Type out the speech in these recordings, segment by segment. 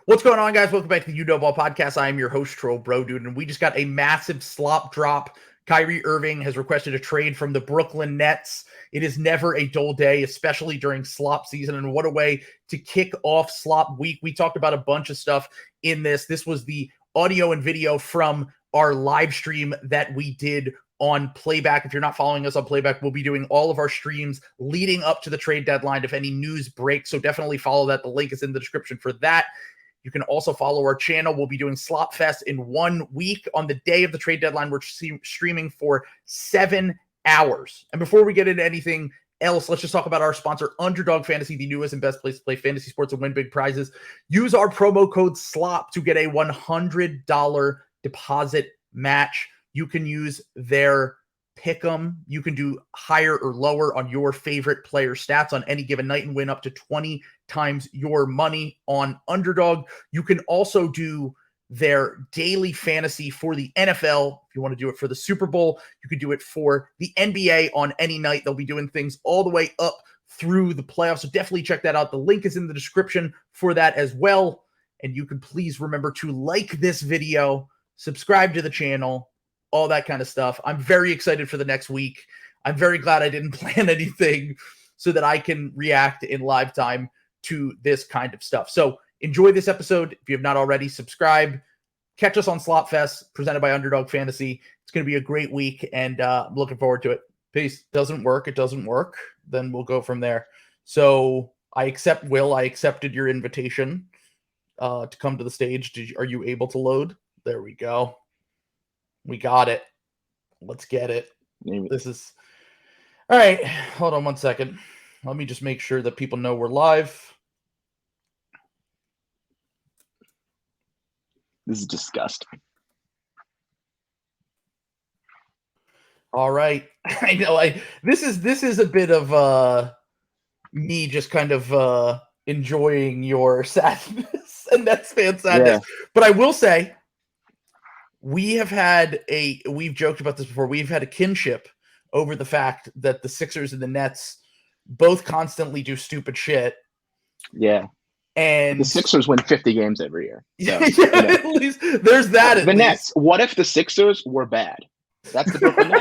What's going on, guys? Welcome back to the Ball Podcast. I am your host, Troll Bro Dude, and we just got a massive slop drop. Kyrie Irving has requested a trade from the Brooklyn Nets. It is never a dull day, especially during slop season, and what a way to kick off slop week. We talked about a bunch of stuff in this. This was the audio and video from our live stream that we did on Playback. If you're not following us on Playback, we'll be doing all of our streams leading up to the trade deadline if any news breaks, so definitely follow that. The link is in the description for that. You can also follow our channel. We'll be doing Slop Fest in 1 week. On the day of the trade deadline, we're streaming for 7 hours. And before we get into anything else, let's just talk about our sponsor, Underdog Fantasy, the newest and best place to play fantasy sports and win big prizes. Use our promo code SLOP to get a $100 deposit match. You can use their pick'em. You can do higher or lower on your favorite player stats on any given night and win up to 20 times your money on Underdog. You can also do their daily fantasy for the NFL. If you want to do it for the Super Bowl, you can do it for the NBA on any night. They'll be doing things all the way up through the playoffs. So definitely check that out. The link is in the description for that as well. And you can please remember to like this video, subscribe to the channel, all that kind of stuff. I'm very excited for the next week. I'm very glad I didn't plan anything so that I can react in live time to this kind of stuff. So enjoy this episode. If you have not already, subscribe. Catch us on Slop Fest, presented by Underdog Fantasy. It's going to be a great week, and I'm looking forward to it. Peace. Doesn't work. It doesn't work. Then we'll go from there. So I accepted your invitation to come to the stage. Are you able to load? There we go. We got it. Let's get it. This is all right. Hold on 1 second. Let me just make sure that people know we're live. This is disgusting. All right. I know. This is a bit of me just kind of enjoying your sadness and Nets fan sadness. Yeah. But I will say, we've joked about this before. We've had a kinship over the fact that the Sixers and the Nets both constantly do stupid shit. Yeah. And the Sixers win 50 games every year. So, at least there's that. The Nets. What if the Sixers were bad? That's the Brooklyn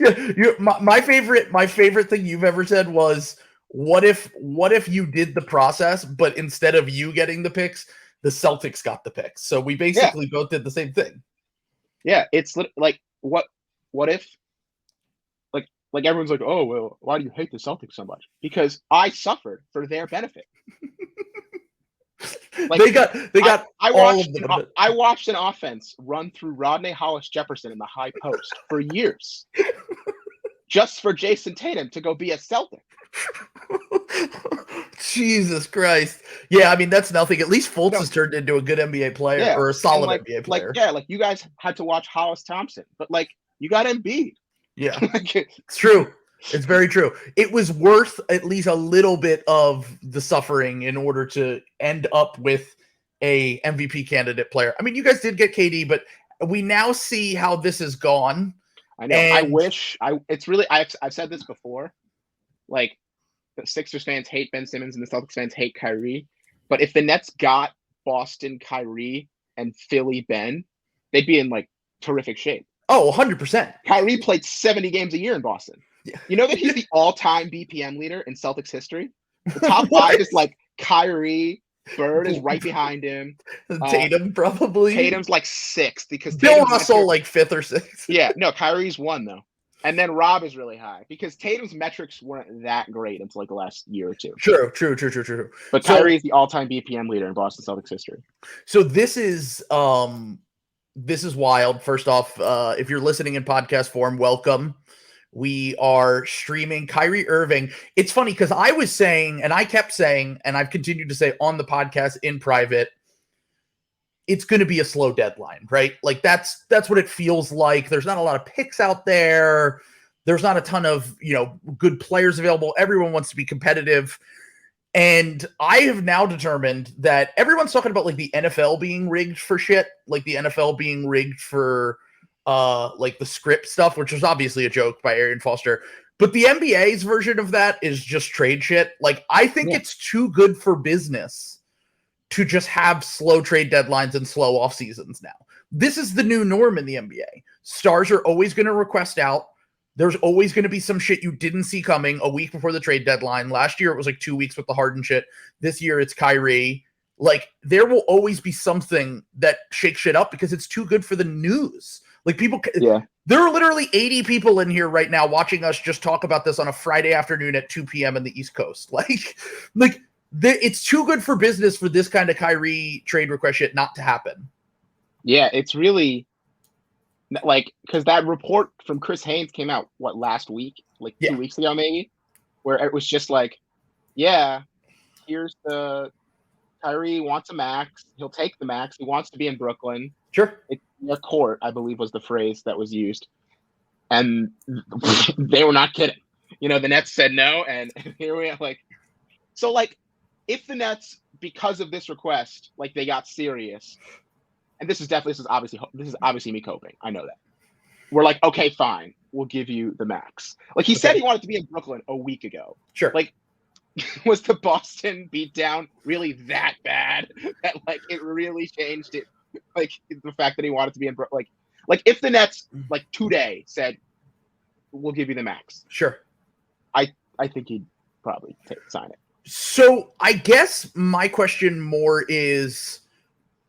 Nets. My favorite thing you've ever said was, what if you did the process, but instead of you getting the picks, the Celtics got the picks. So we basically both did the same thing. Yeah, it's like what if like everyone's like, oh well, why do you hate the Celtics so much? Because I suffered for their benefit. Like they got I watched an offense run through Rodney Hollis Jefferson in the high post for years, just for Jason Tatum to go be a Celtic. Jesus Christ. Yeah, I mean, that's nothing. At least Fultz has turned into a good NBA player, or a solid NBA player. Like you guys had to watch Hollis Thompson, but like you got Embiid. Yeah, it's true. It's very true. It was worth at least a little bit of the suffering in order to end up with a MVP candidate player. I mean, you guys did get KD, but we now see how this has gone. I know. I've said this before. Like, the Sixers fans hate Ben Simmons and the Celtics fans hate Kyrie. But if the Nets got Boston Kyrie and Philly Ben, they'd be in like terrific shape. Oh, 100%. Kyrie played 70 games a year in Boston. Yeah. You know that he's the all-time BPM leader in Celtics history? The top 5 is like Kyrie, Bird is right behind him. Tatum probably. Tatum's like 6th because Bill Russell like 5th or 6th. Yeah, no, Kyrie's 1 though. And then Rob is really high because Tatum's metrics weren't that great until like the last year or two. True. But Kyrie is the all-time BPM leader in Boston Celtics history. So this is wild. First off, if you're listening in podcast form, welcome. We are streaming Kyrie Irving. It's funny because I was saying, and I kept saying, and I've continued to say on the podcast in private, it's going to be a slow deadline, right? Like that's what it feels like. There's not a lot of picks out there. There's not a ton of, good players available. Everyone wants to be competitive. And I have now determined that everyone's talking about like the NFL being rigged for shit, like the NFL being rigged for like the script stuff, which was obviously a joke by Arian Foster. But the NBA's version of that is just trade shit. Like, I think it's too good for business to just have slow trade deadlines and slow off seasons now. This is the new norm in the NBA. Stars are always going to request out. There's always going to be some shit you didn't see coming a week before the trade deadline. Last year, it was like 2 weeks with the Harden shit. This year, it's Kyrie. Like, there will always be something that shakes shit up because it's too good for the news. Like, people, there are literally 80 people in here right now watching us just talk about this on a Friday afternoon at 2 p.m. in the East Coast. It's too good for business for this kind of Kyrie trade request shit not to happen. Yeah, it's really like, because that report from Chris Haynes came out last week, 2 weeks ago maybe, where it was just like, yeah, here's the Kyrie wants a max. He'll take the max. He wants to be in Brooklyn. Sure. It's a court, I believe, was the phrase that was used. And they were not kidding. The Nets said no, and here we are. If the Nets, because of this request, they got serious, and this is obviously me coping. I know that. We're like, okay, fine, we'll give you the max. He said he wanted to be in Brooklyn a week ago. Sure. Was the Boston beatdown really that bad that it really changed it? The fact that he wanted to be in Brooklyn. If the Nets today said, we'll give you the max. Sure. I think he'd probably sign it. So I guess my question more is,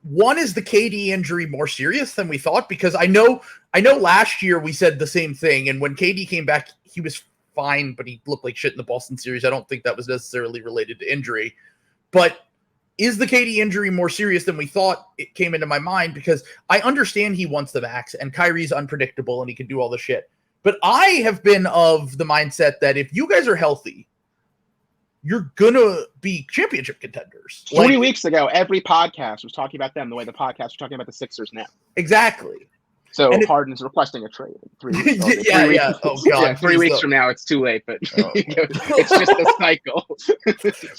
one, is the KD injury more serious than we thought? Because I know last year we said the same thing, and when KD came back, he was fine, but he looked like shit in the Boston series. I don't think that was necessarily related to injury. But is the KD injury more serious than we thought? It came into my mind because I understand he wants the max, and Kyrie's unpredictable and he can do all the shit. But I have been of the mindset that if you guys are healthy, you're gonna be championship contenders. 3 weeks ago, every podcast was talking about them the way the podcast was talking about the Sixers now. Exactly. So Harden's requesting a trade in 3 weeks. Yeah. Oh god. Yeah, 3 weeks from now, it's too late, but it's just a cycle.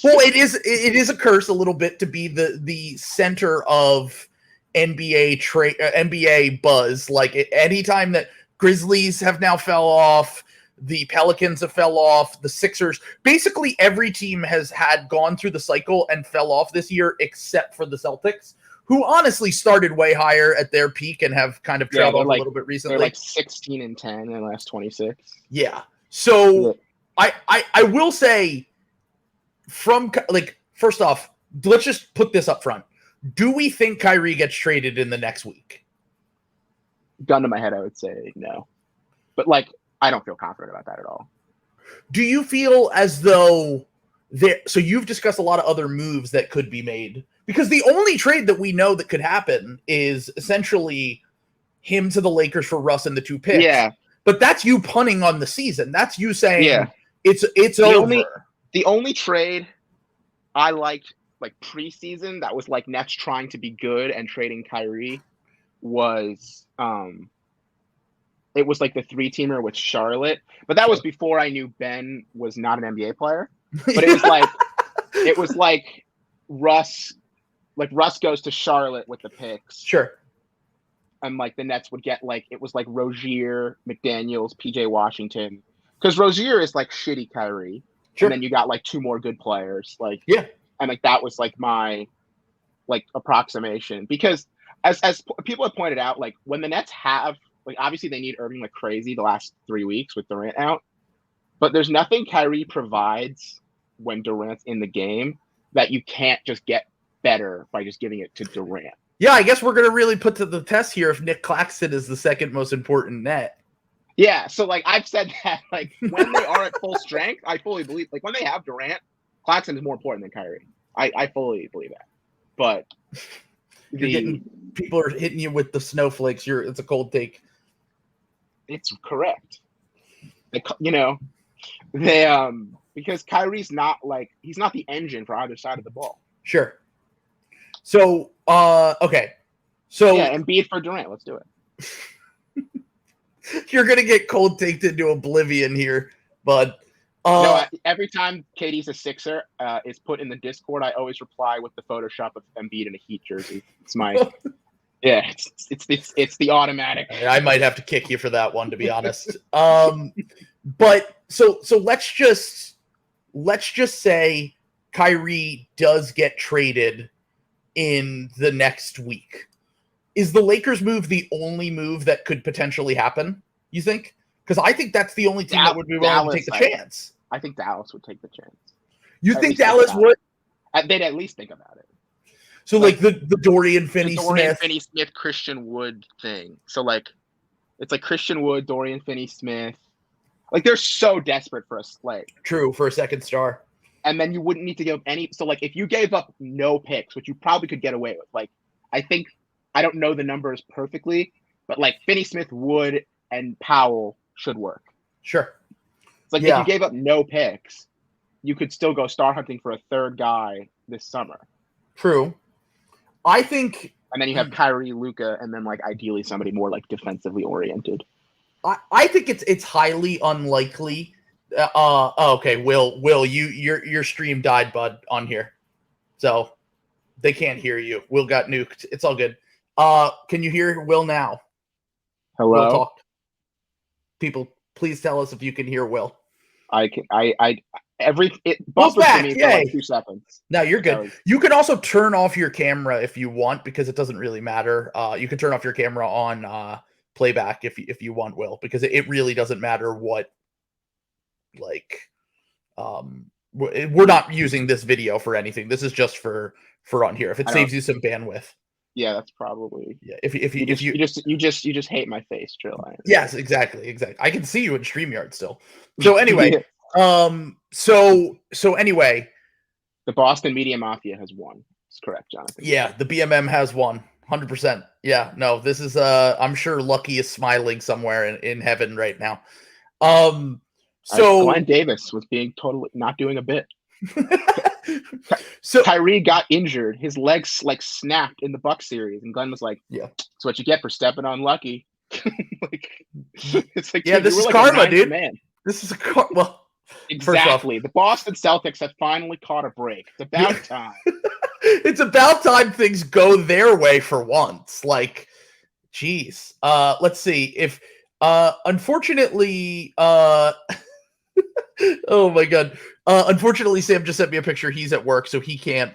Well, it is a curse a little bit to be the center of NBA buzz. Anytime that Grizzlies have now fell off, the Pelicans have fell off, the Sixers, basically every team has gone through the cycle and fell off this year except for the Celtics, who honestly started way higher at their peak and have kind of trailed off a little bit recently. They're 16-10 in the last 26. Yeah. So I will say, first off, let's just put this up front. Do we think Kyrie gets traded in the next week? Gun to my head, I would say no. But I don't feel confident about that at all. Do you feel as though so you've discussed a lot of other moves that could be made? Because the only trade that we know that could happen is essentially him to the Lakers for Russ and the 2 picks. Yeah. But that's you punting on the season. That's you saying it's over. The only trade I liked preseason that was Nets trying to be good and trading Kyrie was it was the 3-teamer with Charlotte. But that was before I knew Ben was not an NBA player. But it was Russ goes to Charlotte with the picks. Sure. And the Nets would get it was Rozier, McDaniels, PJ Washington. Because Rozier is shitty Kyrie. Sure. And then you got 2 more good players. And that was my approximation. Because as people have pointed out, when the Nets have obviously they need Irving crazy the last 3 weeks with Durant out. But there's nothing Kyrie provides when Durant's in the game that you can't just get better by just giving it to Durant. Yeah, I guess we're going to really put to the test here if Nick Claxton is the second most important net. Yeah, so I've said that when they are at full strength, I fully believe when they have Durant, Claxton is more important than Kyrie. I fully believe that. But people are hitting you with the snowflakes. It's a cold take. It's correct. Because Kyrie's not he's not the engine for either side of the ball. Sure. So, okay. So yeah, and Embiid for Durant. Let's do it. You're gonna get cold taked into oblivion here, bud. No, every time KD's a Sixer is put in the Discord, I always reply with the Photoshop of Embiid in a Heat jersey. It's my yeah, it's the automatic. I might have to kick you for that one, to be honest. But so let's just say Kyrie does get traded in the next week. Is the Lakers move the only move that could potentially happen, you think? Because I think that's the only team that would be willing to take the chance. I think Dallas would take the chance. You think Dallas would? They'd at least think about it. So like the Dorian Finney-Smith. Finney-Smith, Christian Wood thing. So like, it's like Christian Wood, Dorian Finney-Smith. Like they're so desperate for a slate. True, for a second star. And then you wouldn't need to give up any. So like if you gave up no picks, which you probably could get away with, like I don't know the numbers perfectly, but like Finney-Smith, Wood, and Powell should work. Sure. It's like if you gave up no picks, you could still go star hunting for a third guy this summer. True. I think. And then you have Kyrie, Luka, and then like ideally somebody more like defensively oriented. I think it's highly unlikely. Okay, Will, your stream died, bud, on here, so they can't hear you. Will got nuked. It's all good. Can you hear Will now? Hello. Will, talk. People, please tell us if you can hear Will. I can. It Will's back. Me for Yay. like 2 seconds. No, you're good. You can also turn off your camera if you want, because it doesn't really matter. You can turn off your camera on playback if you want, Will, because it really doesn't matter what. Like, we're not using this video for anything. This is just for on here. If it saves you some bandwidth. Yeah, that's probably. Yeah, if you just hate my face, Trill. Yes, exactly. I can see you in StreamYard still. So anyway, so anyway, the Boston Media Mafia has won. That's correct, Jonathan. Yeah, the BMM has won. 100%. Yeah, no, this is I'm sure Lucky is smiling somewhere in heaven right now. So Glenn Davis was being totally not doing a bit. So Kyrie got injured. His legs like snapped in the Bucks series, and Glenn was like, "Yeah, that's what you get for stepping on Lucky." Like, it's like, yeah, this is like karma, dude. Man. This is well, exactly. The Boston Celtics have finally caught a break. It's about time. It's about time things go their way for once. Like, geez. Let's see if unfortunately oh my god. Unfortunately, Sam just sent me a picture. He's at work, so he can't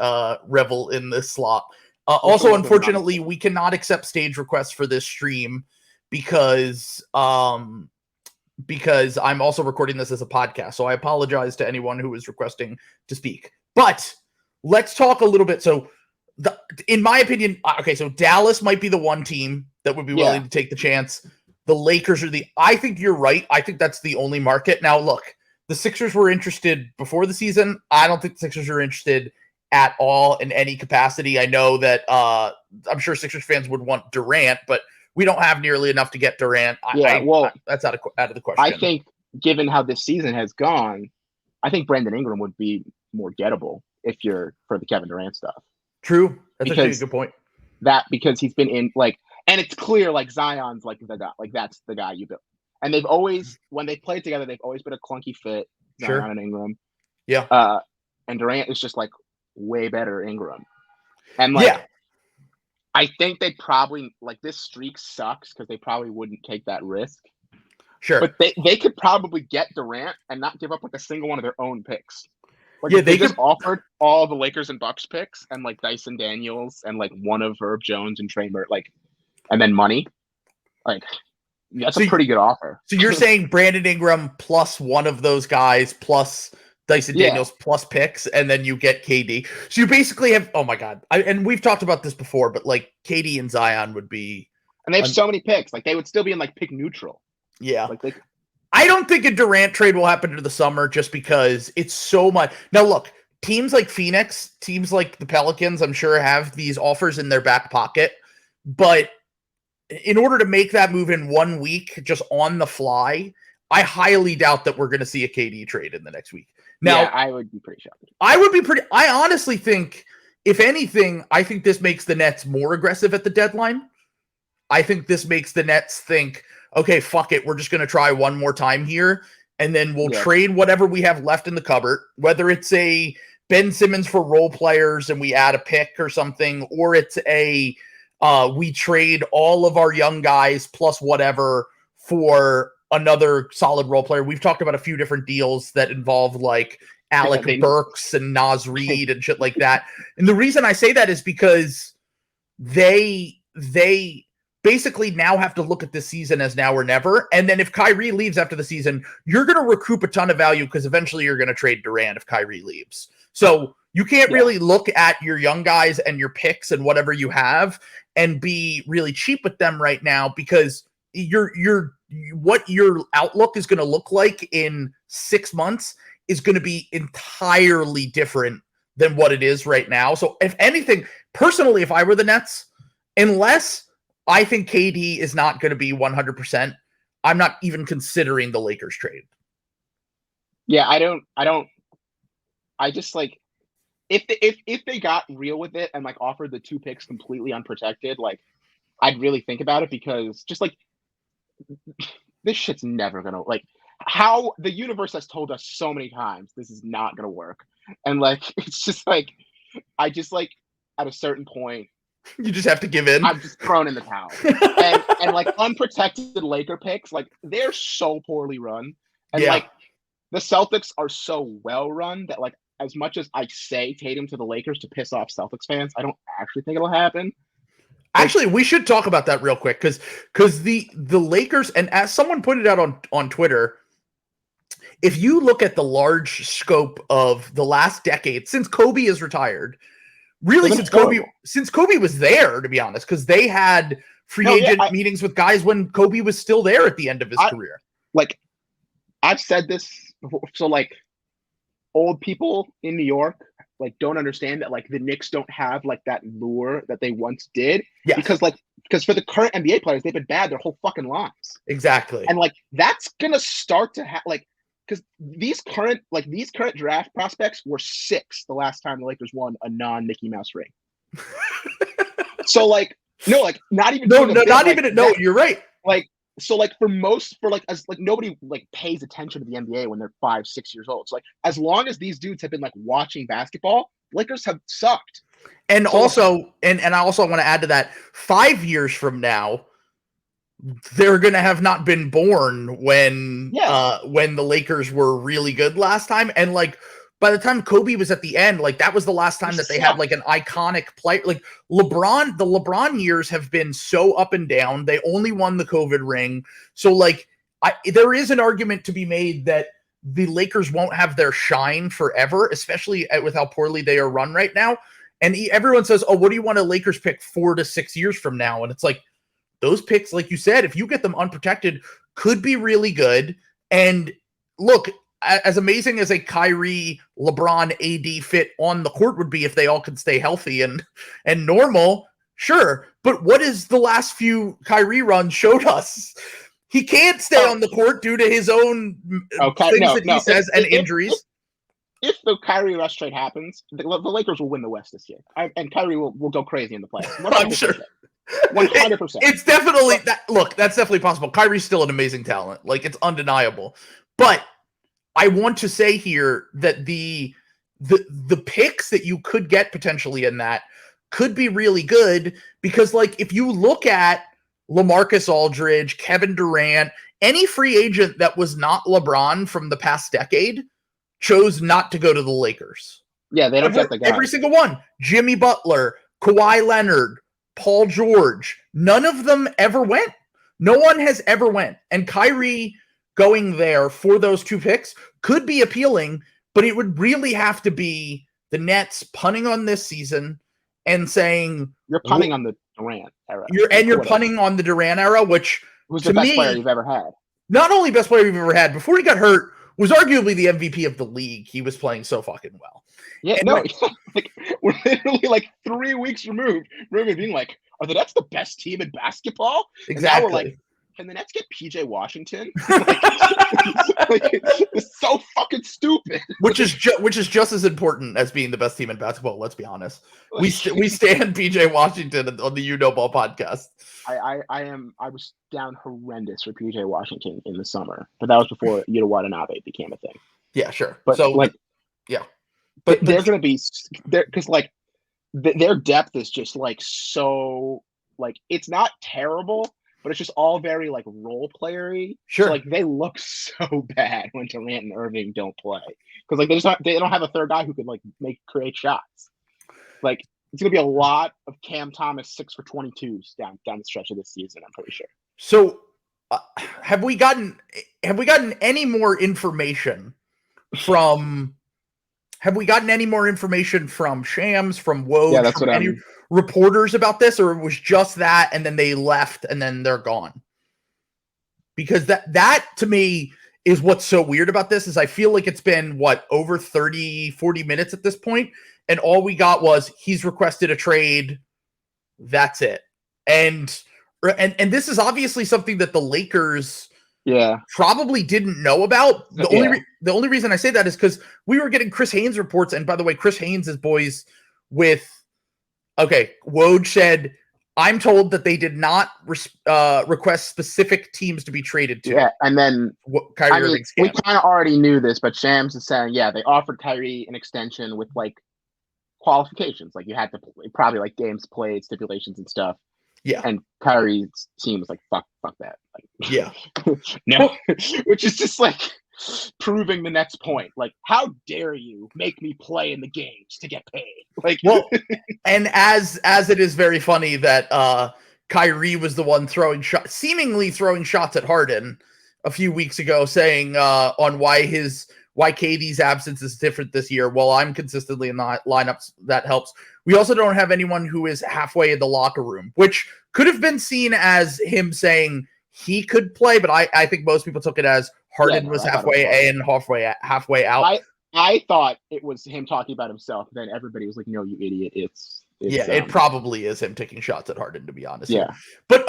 revel in this slot. Also, unfortunately, we cannot accept stage requests for this stream because I'm also recording this as a podcast. So I apologize to anyone who is requesting to speak. But let's talk a little bit. So, in my opinion, okay, so Dallas might be the one team that would be willing to take the chance. The Lakers are I think you're right. I think that's the only market. Now, look. The Sixers were interested before the season. I don't think the Sixers are interested at all in any capacity. I know that I'm sure Sixers fans would want Durant, but we don't have nearly enough to get Durant. That's out of the question. I think, given how this season has gone, I think Brandon Ingram would be more gettable if you're for the Kevin Durant stuff. True. That's actually a good point. Because he's been in and it's clear Zion's the guy, that's the guy you built. And they've always, when they played together, they've always been a clunky fit. Zion and Ingram. Yeah. And Durant is just way better Ingram. And I think they probably this streak sucks because they probably wouldn't take that risk. Sure. But they could probably get Durant and not give up a single one of their own picks. They just offered all the Lakers and Bucks picks and Dyson Daniels and one of Herb Jones and Trey Murphy, and then money. That's a pretty good offer. So you're saying Brandon Ingram plus one of those guys plus Dyson Daniels plus picks, and then you get KD. So you basically have, oh my God. And we've talked about this before, but KD and Zion would be. And they have so many picks. They would still be in pick neutral. Yeah. I don't think a Durant trade will happen in the summer just because it's so much. Now look, teams like Phoenix, teams like the Pelicans, I'm sure have these offers in their back pocket, but in order to make that move in 1 week, just on the fly, I highly doubt that we're going to see a KD trade in the next week. Now, I would be pretty shocked. I honestly think, if anything, I think this makes the Nets more aggressive at the deadline. I think this makes the Nets think, okay, fuck it. We're just going to try one more time here. And then we'll trade whatever we have left in the cupboard, whether it's a Ben Simmons for role players and we add a pick or something, or it's we trade all of our young guys plus whatever for another solid role player. We've talked about a few different deals that involve Alec Burks and Naz Reid and shit like that. And the reason I say that is because they basically now have to look at this season as now or never. And then if Kyrie leaves after the season, you're going to recoup a ton of value because eventually you're going to trade Durant if Kyrie leaves. So you can't really look at your young guys and your picks and whatever you have and be really cheap with them right now, because what your outlook is going to look like in 6 months is going to be entirely different than what it is right now. So if anything, personally, if I were the Nets, unless I think KD is not going to be 100%, I'm not even considering the Lakers trade. Yeah, I just like, if they got real with it and like offered the 2 picks completely unprotected, like I'd really think about it, because just like this shit's never gonna, like, how the universe has told us so many times this is not gonna work, and like it's just like I just like at a certain point you just have to give in. I'm just thrown in the towel. and like unprotected Laker picks, like they're so poorly run, and like the Celtics are so well run that like as much as I say Tatum to the Lakers to piss off Celtics fans, I don't actually think it'll happen. Actually, we should talk about that real quick, because the Lakers, and as someone pointed out on Twitter, if you look at the large scope of the last decade since Kobe is retired, really since Kobe was there, to be honest, because they had free agent meetings with guys when Kobe was still there at the end of his career. Like I've said this before, so like old people in New York like don't understand that like the Knicks don't have like that lure that they once did. Yeah. Because for the current NBA players, they've been bad their whole fucking lives. Exactly. And like that's gonna start to have like, because these current draft prospects were 6 the last time the Lakers won a non-Mickey Mouse ring. So like no, like not even you're right. Like so like as nobody like pays attention to the NBA when they're 5-6 years old. So like as long as these dudes have been like watching basketball, Lakers have sucked. And so, also, and I also want to add to that, 5 years from now, they're going to have not been born when the Lakers were really good last time. And like by the time Kobe was at the end, like that was the last time that they had like an iconic player. Like the LeBron years have been so up and down. They only won the COVID ring. So like there is an argument to be made that the Lakers won't have their shine forever, especially with how poorly they are run right now. And everyone says, oh, what do you want a Lakers pick 4 to 6 years from now? And it's like, those picks, like you said, if you get them unprotected, could be really good. And look, as amazing as a Kyrie, LeBron, AD fit on the court would be if they all could stay healthy and normal, sure. But what is the last few Kyrie runs showed us? He can't stay on the court due to his own he says and injuries. If the Kyrie Rush trade happens, the Lakers will win the West this year, and Kyrie will go crazy in the playoffs. I'm sure. 100%. It's definitely that. Look, that's definitely possible. Kyrie's still an amazing talent. Like, it's undeniable. But I want to say here that the picks that you could get potentially in that could be really good, because like if you look at LaMarcus Aldridge, Kevin Durant, any free agent that was not LeBron from the past decade chose not to go to the Lakers. Yeah, they don't get the guy. Every single one. Jimmy Butler, Kawhi Leonard, Paul George, none of them ever went. No one has ever went. And Kyrie going there for those 2 picks could be appealing, but it would really have to be the Nets punting on this season and saying you're punting on the Durant era. You're punting on the Durant era, which was the best player you've ever had. Not only best player you've ever had, before he got hurt, was arguably the MVP of the league. He was playing so fucking well. Yeah, and like we're literally like 3 weeks removed from being like, are the Nets the best team in basketball? Exactly. And now we're like, can the Nets get PJ Washington? It's so fucking stupid. Which is just as important as being the best team in basketball. Let's be honest. We stand PJ Washington on the You Know Ball podcast. I was down horrendous for PJ Washington in the summer, but that was before Yuta Watanabe became a thing. Yeah, sure. But so like, yeah, but they're going to be there because like their depth is just like so like it's not terrible, but it's just all very like role playery. Sure. So like they look so bad when Durant and Irving don't play because like they don't have a third guy who could like create shots. Like it's gonna be a lot of Cam Thomas 6 for 22s down the stretch of this season. I'm pretty sure. So have we gotten any more information from? Have we gotten any more information from Shams, from Woj, Yeah, that's from what any reporters about this, or it was just that and then they left and then they're gone? Because that to me is what's so weird about this is I feel like it's been over 30, 40 minutes at this point, and all we got was he's requested a trade. That's it. And this is obviously something that the Lakers probably didn't know about. The only reason I say that is because we were getting Chris Haynes reports, and by the way, Chris Haynes is boys with Woj said, I'm told that they did not request specific teams to be traded to. Yeah, and then Kyrie Irving's we kind of already knew this, but Shams is saying, they offered Kyrie an extension with like qualifications, like you had to probably like games played, stipulations and stuff. Yeah, and Kyrie's team was like, fuck that. Like, no, which is just like proving the next point. Like, how dare you make me play in the games to get paid? Like, well, and as it is very funny that Kyrie was the one seemingly throwing shots at Harden a few weeks ago, saying on why KD's absence is different this year. Well, I'm consistently in the lineups. That helps. We also don't have anyone who is halfway in the locker room, which could have been seen as him saying he could play, but I think most people took it as Harden was halfway in, halfway out. I thought it was him talking about himself. Then everybody was like, "No, you idiot! It's it probably is him taking shots at Harden, to be honest." Yeah, but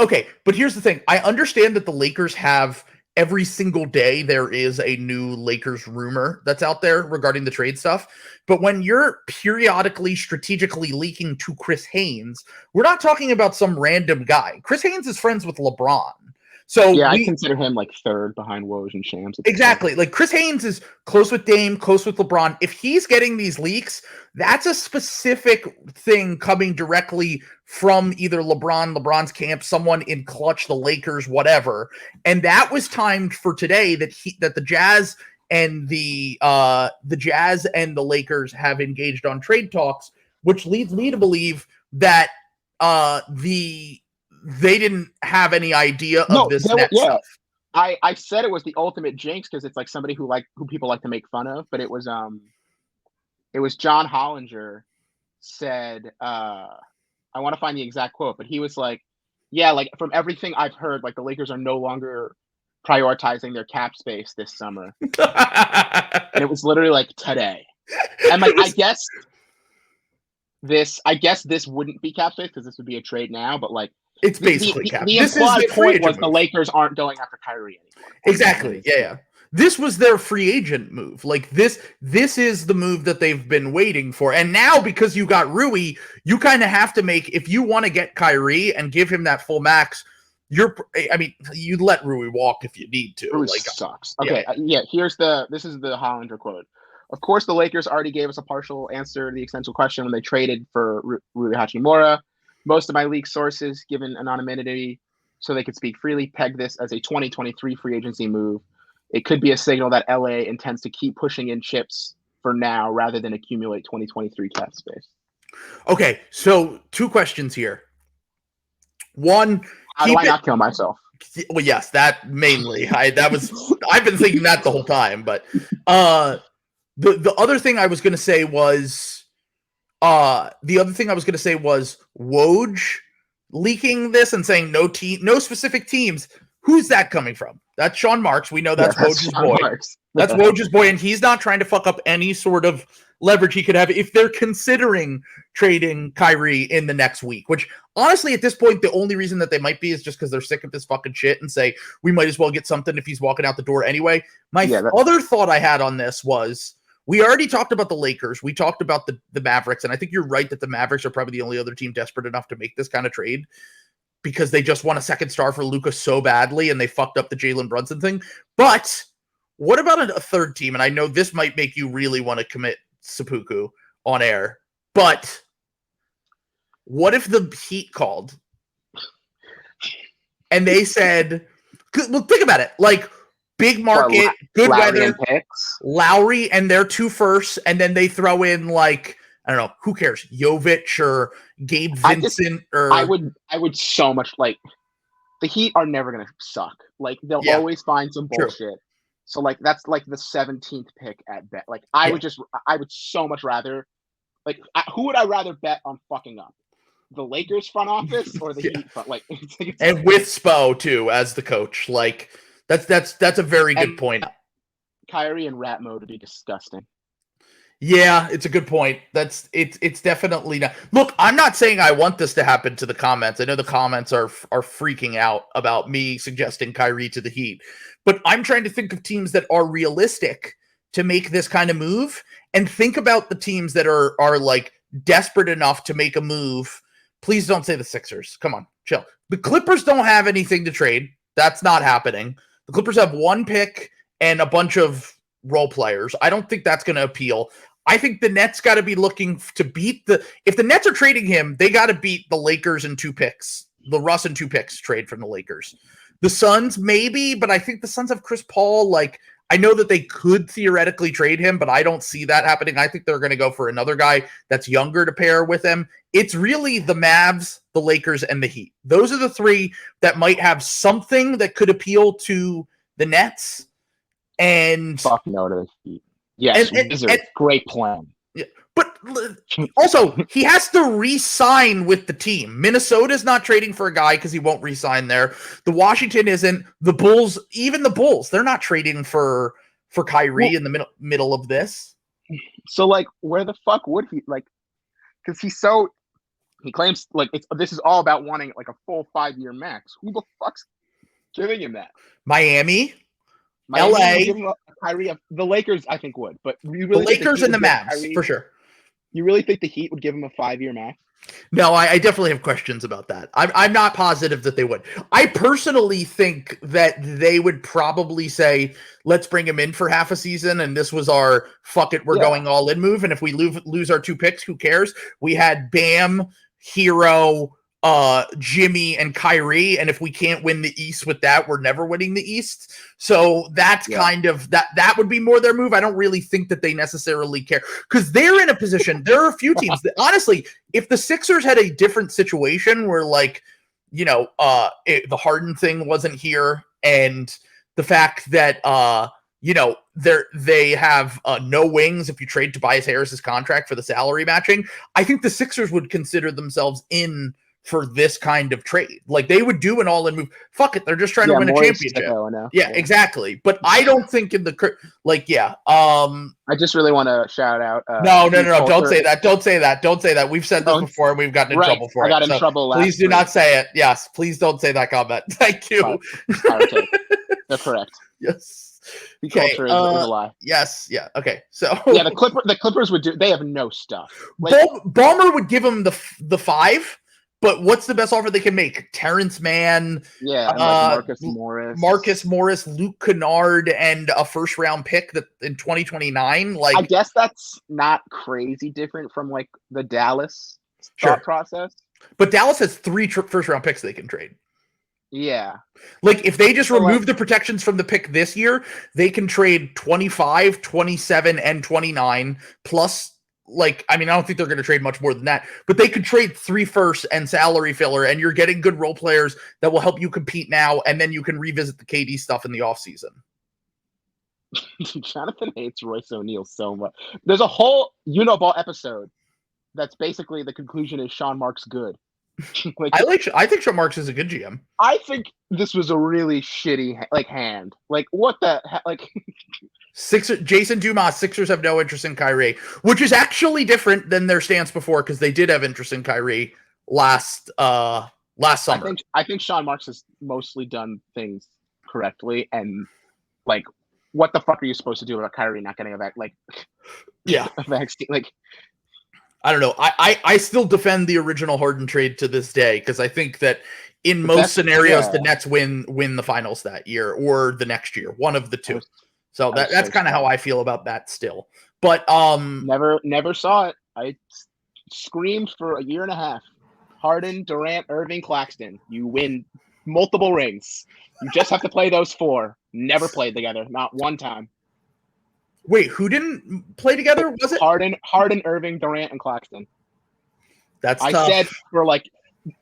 here's the thing. I understand that the Lakers have. Every single day, there is a new Lakers rumor that's out there regarding the trade stuff. But when you're periodically strategically leaking to Chris Haynes, we're not talking about some random guy. Chris Haynes is friends with LeBron. So I consider him like third behind Woj and Shams. Exactly. Like Chris Haynes is close with Dame, close with LeBron. If he's getting these leaks, that's a specific thing coming directly from either LeBron's camp, someone in clutch, the Lakers, whatever. And that was timed for today that the Jazz and the Lakers have engaged on trade talks, which leads me to believe that they didn't have any idea of this net stuff. I said it was the ultimate jinx because it's like somebody who people like to make fun of, but it was John Hollinger said, I want to find the exact quote, but he was like, like from everything I've heard, like the Lakers are no longer prioritizing their cap space this summer. And it was literally like today. And like I guess this wouldn't be cap space because this would be a trade now, but like it's basically cap. The implied point was the Lakers aren't going after Kyrie anymore. Exactly. Yeah. This was their free agent move. Like this is the move that they've been waiting for. And now because you got Rui, you kind of have to make, if you want to get Kyrie and give him that full max, you'd let Rui walk if you need to. Rui sucks. Okay. This is the Hollinger quote. Of course, the Lakers already gave us a partial answer to the extension question when they traded for Rui Hachimura. Most of my leak sources, given anonymity so they could speak freely, pegged this as a 2023 free agency move. It could be a signal that LA intends to keep pushing in chips for now rather than accumulate 2023 cap space. Okay, so two questions here. One, how do I not kill myself? Well, yes, that mainly. I've been thinking that the whole time, but the other thing I was going to say was Woj leaking this and saying no specific teams. Who's that coming from? That's Sean Marks. We know that's Woj's boy. That's Woj's boy, and he's not trying to fuck up any sort of leverage he could have if they're considering trading Kyrie in the next week, which honestly at this point, the only reason that they might be is just because they're sick of this fucking shit and say, we might as well get something if he's walking out the door anyway. Other thought I had on this was, we already talked about the Lakers. We talked about the Mavericks, and I think you're right that the Mavericks are probably the only other team desperate enough to make this kind of trade because they just want a second star for Luka so badly, and they fucked up the Jalen Brunson thing. But what about a third team? And I know this might make you really want to commit seppuku on air, but what if the Heat called and they said, well, think about it. Like, big market, good Lowry weather, and picks. Lowry and their 2 firsts, and then they throw in, like, I don't know, who cares? Jovic or Gabe Vincent I would so much, like, the Heat are never gonna suck. Like, they'll always find some bullshit. True. So, like, that's like the 17th pick at bet. Like, I would so much rather, like, who would I rather bet on fucking up? The Lakers front office or the Heat front? Like, and with Spo too as the coach. Like, that's a very good point. Kyrie in rat mode would be disgusting. Yeah, it's a good point. It's definitely not. Look, I'm not saying I want this to happen to the comments. I know the comments are freaking out about me suggesting Kyrie to the Heat, but I'm trying to think of teams that are realistic to make this kind of move, and think about the teams that are like desperate enough to make a move. Please don't say the Sixers. Come on, chill. The Clippers don't have anything to trade. That's not happening. The Clippers have 1 pick and a bunch of role players. I don't think that's going to appeal. I think the Nets got to be looking to beat if the Nets are trading him, they got to beat the Lakers in 2 picks. The Russ and 2 picks trade from the Lakers. The Suns, maybe, but I think the Suns have Chris Paul. Like, I know that they could theoretically trade him, but I don't see that happening. I think they're going to go for another guy that's younger to pair with him. It's really the Mavs, the Lakers, and the Heat. Those are the 3 that might have something that could appeal to the Nets. And fuck no to the Heat. Yes, and great plan. Yeah, but also he has to re-sign with the team. Minnesota's not trading for a guy because he won't re-sign there. The Washington isn't. The Bulls, even the Bulls, they're not trading for Kyrie in the middle of this. So, like, where the fuck would he, like? Because he claims like this is all about wanting like a full 5-year max. Who the fuck's giving him that? Miami, LA, Kyrie. The Lakers, I think, would, but you really the Lakers and the Mavs Kyrie, for sure. You really think the Heat would give him a 5-year max? No, I definitely have questions about that. I'm not positive that they would. I personally think that they would probably say, let's bring him in for half a season, and this was our fuck it, we're going all in move, and if we lose our 2 picks, who cares? We had Bam, Hero, Jimmy, and Kyrie, and if we can't win the East with that, we're never winning the East. So that's kind of that would be more their move. I don't really think that they necessarily care, because they're in a position. There are a few teams that, honestly, if the Sixers had a different situation where, like, you know, the Harden thing wasn't here, and the fact that you know, they have no wings if you trade Tobias Harris's contract for the salary matching, I think the Sixers would consider themselves in for this kind of trade. Like, they would do an all-in move. Fuck it, they're just trying to win a championship. Yeah, exactly. But I don't think in the I just really want to shout out. No, don't say that. Don't say that. We've said this before, and we've gotten in trouble for it. I got in trouble last Please do not say it. Yes, please don't say that comment. Thank you. They're correct. Yes. Okay, culture is a lie. Yes. Yeah. Okay. So the Clippers would do. They have no stuff. Like, Ballmer would give them the 5. But what's the best offer they can make? Terrence Mann, Marcus Morris, Luke Kennard, and a first-round pick that in 2029. Like, I guess that's not crazy different from like the Dallas thought process. But Dallas has 3 first-round picks they can trade. Yeah. Like, if they just remove the protections from the pick this year, they can trade 25, 27, and 29 plus. Like, I mean, I don't think they're going to trade much more than that, but they could trade 3 firsts and salary filler, and you're getting good role players that will help you compete now, and then you can revisit the KD stuff in the offseason. Jonathan hates Royce O'Neal so much. There's a whole Uniball episode that's basically the conclusion is Sean Marks good. Like, I think Sean Marks is a good GM. I think this was a really shitty hand. Like, what the heck? Like, Jason Dumas, Sixers have no interest in Kyrie, which is actually different than their stance before, because they did have interest in Kyrie last summer. I think Sean Marks has mostly done things correctly, and like, what the fuck are you supposed to do about Kyrie not getting a vaccine? Like, I don't know. I still defend the original Harden trade to this day, because I think that in most scenarios the Nets win the finals that year or the next year, one of the two. So that's kind of how I feel about that still. But never saw it. I screamed for a year and a half. Harden, Durant, Irving, Claxton. You win multiple rings. You just have to play those 4. Never played together, not one time. Wait, who didn't play together? Was it Harden, Irving, Durant, and Claxton? That's I tough. said for like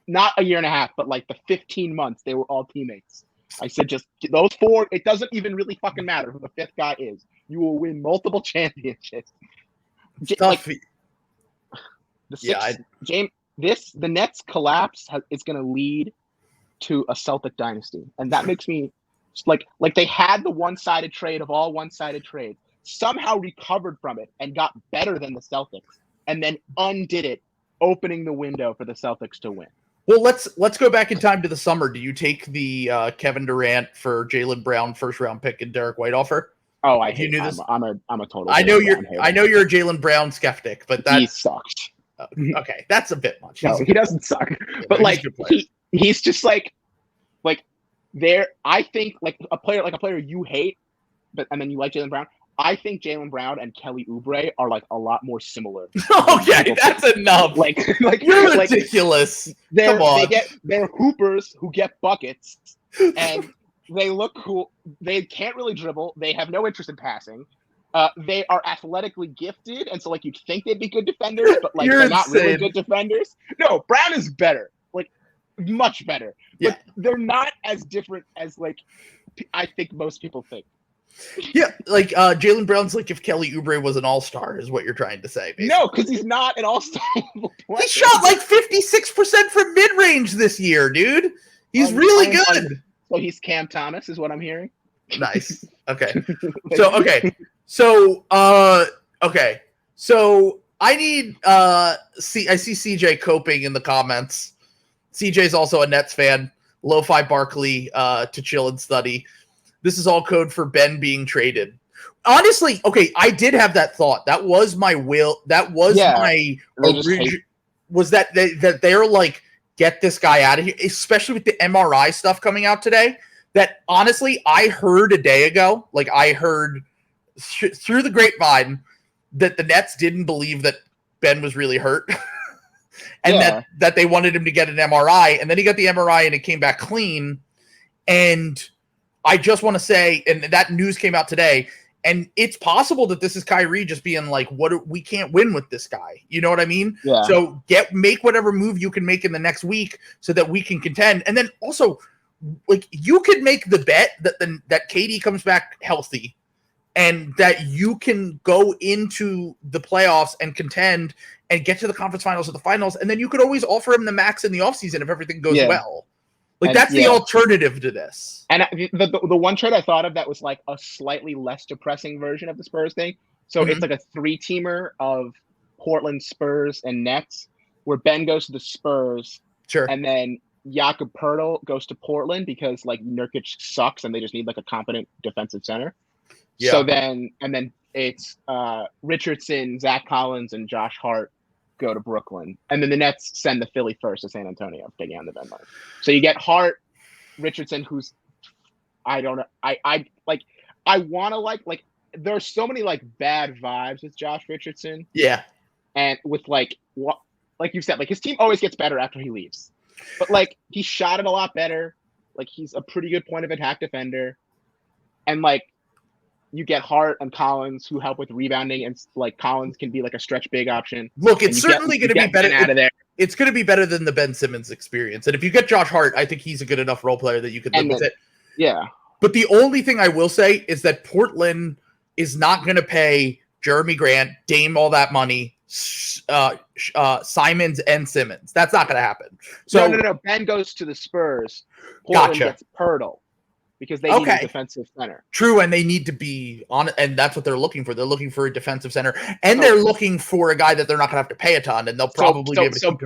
not a year and a half, but like the 15 months they were all teammates. I said just those 4. It doesn't even really fucking matter who the 5th guy is. You will win multiple championships. Tough. Like, the Nets collapse is going to lead to a Celtic dynasty, and that makes me like they had the one-sided trade of all one-sided trades, somehow recovered from it and got better than the Celtics, and then undid it, opening the window for the Celtics to win. Well, let's go back in time to the summer. Do you take the Kevin Durant for Jaylen Brown first-round pick and Derek White offer? Oh, you knew this. I'm a total. I know you're a Jaylen Brown skeptic, but he sucks. Okay, that's a bit much. No, he doesn't suck. But like he's just like there. I think like a player you hate, and then you like Jaylen Brown. I think Jaylen Brown and Kelly Oubre are like a lot more similar. Okay, that's enough. Like you're ridiculous. Come on. They're hoopers who get buckets, and they look cool. They can't really dribble. They have no interest in passing. They are athletically gifted, and so like you'd think they'd be good defenders, but like they're not really good defenders. No, Brown is better, like much better. Yeah. But they're not as different as like I think most people think. Yeah, like Jaylen Brown's like if Kelly Oubre was an all-star, is what you're trying to say. Basically. No, because he's not an all-star. He shot like 56% from mid-range this year, dude. He's really good. So he's Cam Thomas, is what I'm hearing. Nice. Okay. So I need I see CJ coping in the comments. CJ's also a Nets fan. Lo-fi Barkley to chill and study. This is all code for Ben being traded. Honestly, okay, I did have that thought. That was my will. That was my original. Was that they're like, get this guy out of here, especially with the MRI stuff coming out today. That honestly, I heard a day ago. Like I heard through the grapevine that the Nets didn't believe that Ben was really hurt, and that they wanted him to get an MRI, and then he got the MRI and it came back clean, and. I just want to say, and that news came out today, and it's possible that this is Kyrie just being like, we can't win with this guy. You know what I mean? Yeah. So make whatever move you can make in the next week so that we can contend. And then also, like, you could make the bet that KD comes back healthy and that you can go into the playoffs and contend and get to the conference finals or the finals. And then you could always offer him the max in the offseason if everything goes well. Like, that's the alternative to this. And the one trade I thought of that was like a slightly less depressing version of the Spurs thing. So it's like a 3-teamer of Portland, Spurs, and Nets, where Ben goes to the Spurs. Sure. And then Jakob Poeltl goes to Portland because like Nurkic sucks and they just need like a competent defensive center. Yeah. So then it's Richardson, Zach Collins, and Josh Hart go to Brooklyn, and then the Nets send the Philly first to San Antonio, taking on the Ben money. So you get Hart, Richardson, who's I don't know. I want to like there's so many like bad vibes with Josh Richardson. Yeah, and with like what you said, like his team always gets better after he leaves, but like he shot it a lot better. Like he's a pretty good point of attack defender, and like. You get Hart and Collins who help with rebounding, and like Collins can be like a stretch big option. Look, it's certainly going to be better out of there. It's going to be better than the Ben Simmons experience. And if you get Josh Hart, I think he's a good enough role player that you could live with it. Yeah. But the only thing I will say is that Portland is not going to pay Jeremy Grant, Dame all that money, Simons and Simmons. That's not going to happen. So no. Ben goes to the Spurs. Portland gets Poeltl. Because they need a defensive center. True, and they need to be on it, and that's what they're looking for. They're looking for a defensive center, and they're looking for a guy that they're not going to have to pay a ton, and they'll probably be able to. So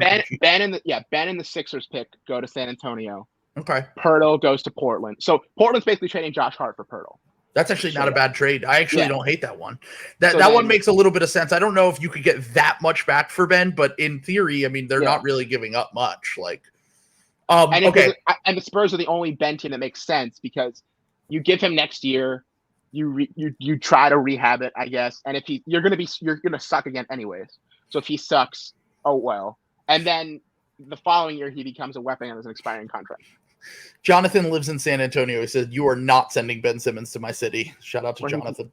Ben and the Sixers pick go to San Antonio. Okay. Poeltl goes to Portland. So Portland's basically trading Josh Hart for Poeltl. That's actually not a bad trade. I actually don't hate that one. That one makes a little bit of sense. I don't know if you could get that much back for Ben, but in theory, I mean, they're not really giving up much. Like. And the Spurs are the only Ben team that makes sense because you give him next year, you try to rehab it, I guess. And if you're gonna suck again anyways. So if he sucks, oh well. And then the following year he becomes a weapon and has an expiring contract. Jonathan lives in San Antonio. He said, "You are not sending Ben Simmons to my city." Shout out to Or Jonathan.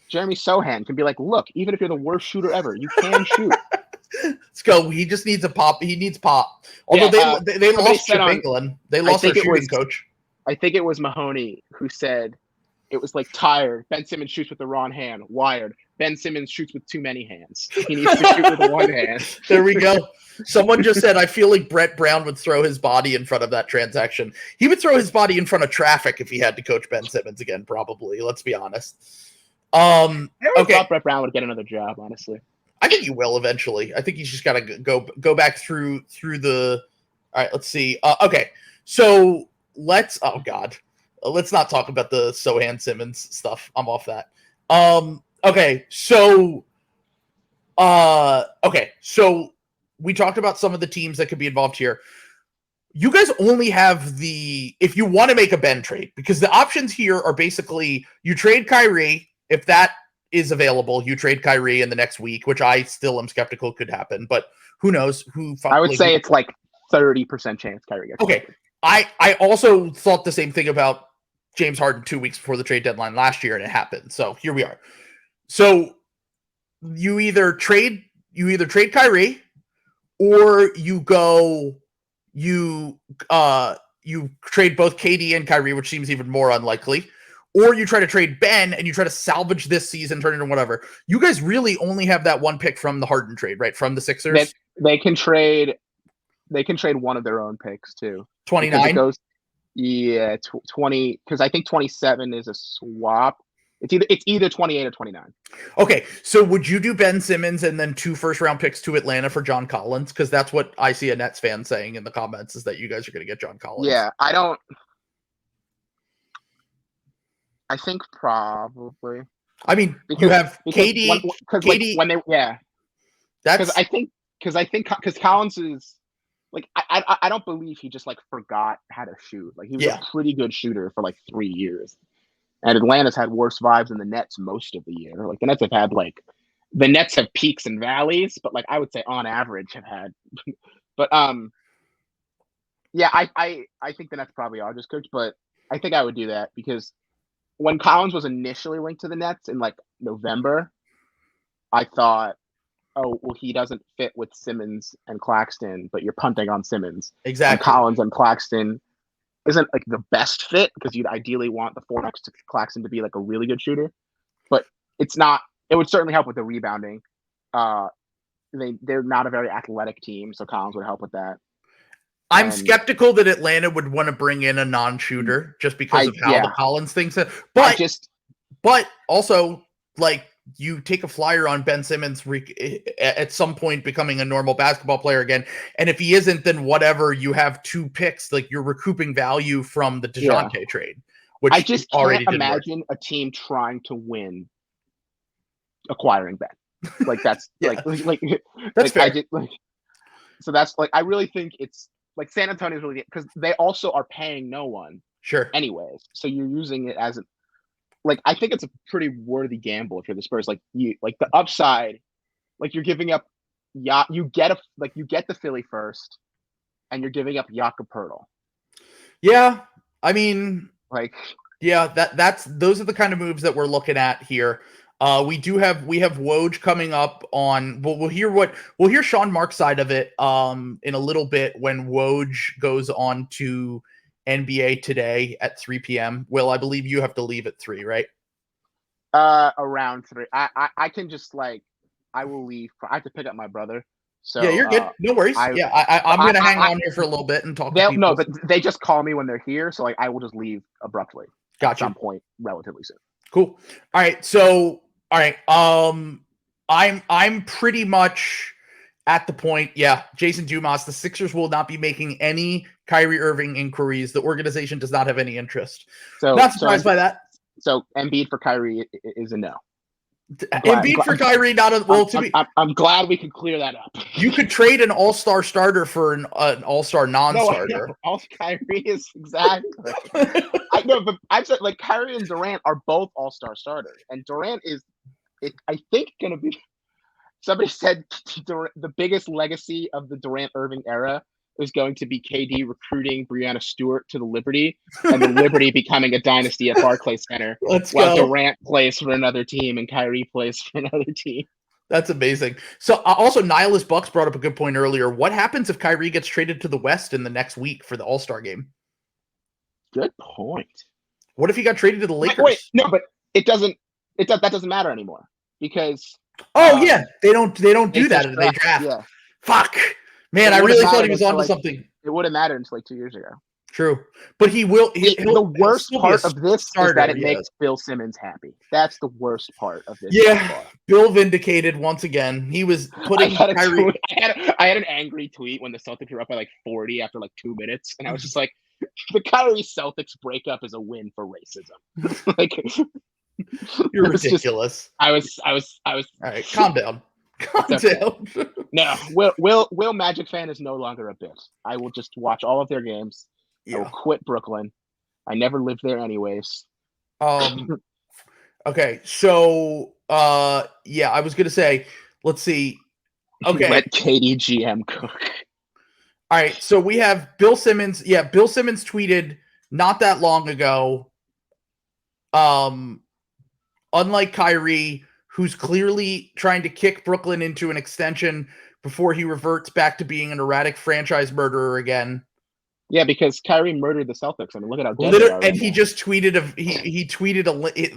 Jeremy Sohan can be like, look, even if you're the worst shooter ever, you can shoot. Let's go. He just needs a pop. He needs pop. Although they lost Chip England. They lost their shooting coach. I think it was Mahoney who said it was like tired. Ben Simmons shoots with the wrong hand. Wired. Ben Simmons shoots with too many hands. He needs to shoot with one hand. There we go. Someone just said, I feel like Brett Brown would throw his body in front of that transaction. He would throw his body in front of traffic if he had to coach Ben Simmons again, probably. Let's be honest. I thought Brett Brown would get another job, honestly. I think he will eventually. I think he's just got to go back through the. All right, let's see. Okay, so let's not talk about the Sohan Simmons stuff. I'm off that. Okay, so we talked about some of the teams that could be involved here. You guys only have if you want to make a Ben trade, because the options here are basically you trade Kyrie. If that is available, you trade Kyrie in the next week, which I still am skeptical could happen, but who knows? I would say it's like 30% chance Kyrie gets okay. I also thought the same thing about James Harden 2 weeks before the trade deadline last year, and it happened. So here we are. So you either trade Kyrie, or you trade both KD and Kyrie, which seems even more unlikely. Or you try to trade Ben and you try to salvage this season, turn it into whatever. You guys really only have that one pick from the Harden trade, right? From the Sixers. They can trade one of their own picks too. 29. 20, because I think 27 is a swap. It's either 28 or 29. Okay, so would you do Ben Simmons and then 2 first-round picks to Atlanta for John Collins? Because that's what I see a Nets fan saying in the comments, is that you guys are going to get John Collins. Yeah, I think probably. I mean, you have KD. Because Collins is like, I don't believe he just like forgot how to shoot. Like he was a pretty good shooter for like 3 years. And Atlanta's had worse vibes than the Nets most of the year. Like the Nets have peaks and valleys, but like I would say on average have had. But I think the Nets probably are just cooked, but I think I would do that because when Collins was initially linked to the Nets in like November, I thought, oh, well, he doesn't fit with Simmons and Claxton, but you're punting on Simmons. Exactly. And Collins and Claxton isn't like the best fit because you'd ideally want the 4 next to Claxton to be like a really good shooter, but it's not. It would certainly help with the rebounding. They're not a very athletic team, so Collins would help with that. I'm skeptical that Atlanta would want to bring in a non-shooter just because of how the Collins thing said. But also, like, you take a flyer on Ben Simmons at some point becoming a normal basketball player again. And if he isn't, then whatever, you have 2 picks, like you're recouping value from the DeJounte trade. Which I just can't imagine a team trying to win acquiring Ben. Like that's that's fair. So that's like, I really think it's like San Antonio's really, because they also are paying no one. Sure. Anyways, so you're using it as I think it's a pretty worthy gamble if you're the Spurs. Like the upside, like you're giving up, you get the Philly first, and you're giving up Jakob Poeltl. Yeah, I mean, that's those are the kind of moves that we're looking at here. We have Woj coming up on. We'll hear Sean Mark's side of it in a little bit when Woj goes on to NBA Today at 3 p.m. Will, I believe you have to leave at 3, right? Around 3. I can just I will leave. I have to pick up my brother. So yeah, you're good. No worries. I'm gonna hang on here for a little bit and talk. No, but they just call me when they're here, so I will just leave abruptly. Gotcha. At some point, relatively soon. Cool. All right. So I'm pretty much at the point. Yeah, Jason Dumas. The Sixers will not be making any Kyrie Irving inquiries. The organization does not have any interest. So not surprised by that. So Embiid for Kyrie is a no. Embiid for Kyrie, not a well. I'm glad we could clear that up. You could trade an all-star starter for an all-star non-starter. All Kyrie is exactly. I know, but I've said Kyrie and Durant are both all-star starters, and Durant is, I think, going to be. Somebody said the biggest legacy of the Durant Irving era is going to be KD recruiting Breanna Stewart to the Liberty, and the Liberty becoming a dynasty at Barclays Center. Let's while go. Durant plays for another team and Kyrie plays for another team. That's amazing. So also, Nihilus Bucks brought up a good point earlier. What happens if Kyrie gets traded to the West in the next week for the All-Star game? Good point. What if he got traded to the Lakers? Wait, no, but it doesn't. That doesn't matter anymore because. Yeah, they don't do that in the draft. Yeah. Fuck, man, I really thought he was onto something. It would have mattered until like 2 years ago. True, but he will. The worst part of this is that it makes Bill Simmons happy. That's the worst part of this. Yeah, Bill vindicated once again. He was putting Kyrie. I had an angry tweet when the Celtics were up by like 40 after like 2 minutes, and I was just like, "The Kyrie Celtics breakup is a win for racism." Like, you're ridiculous. I was. All right, calm down. Calm down. No, Will Magic fan is no longer a bit. I will just watch all of their games. Yeah. I will quit Brooklyn. I never lived there anyways. Okay, so yeah, I was gonna say, let's see. Okay. Let KD GM cook. All right, so we have Bill Simmons. Yeah, Bill Simmons tweeted not that long ago. Unlike Kyrie, who's clearly trying to kick Brooklyn into an extension before he reverts back to being an erratic franchise murderer again. Yeah, because Kyrie murdered the Celtics. I mean, look at how dead they are. And he just tweeted he tweeted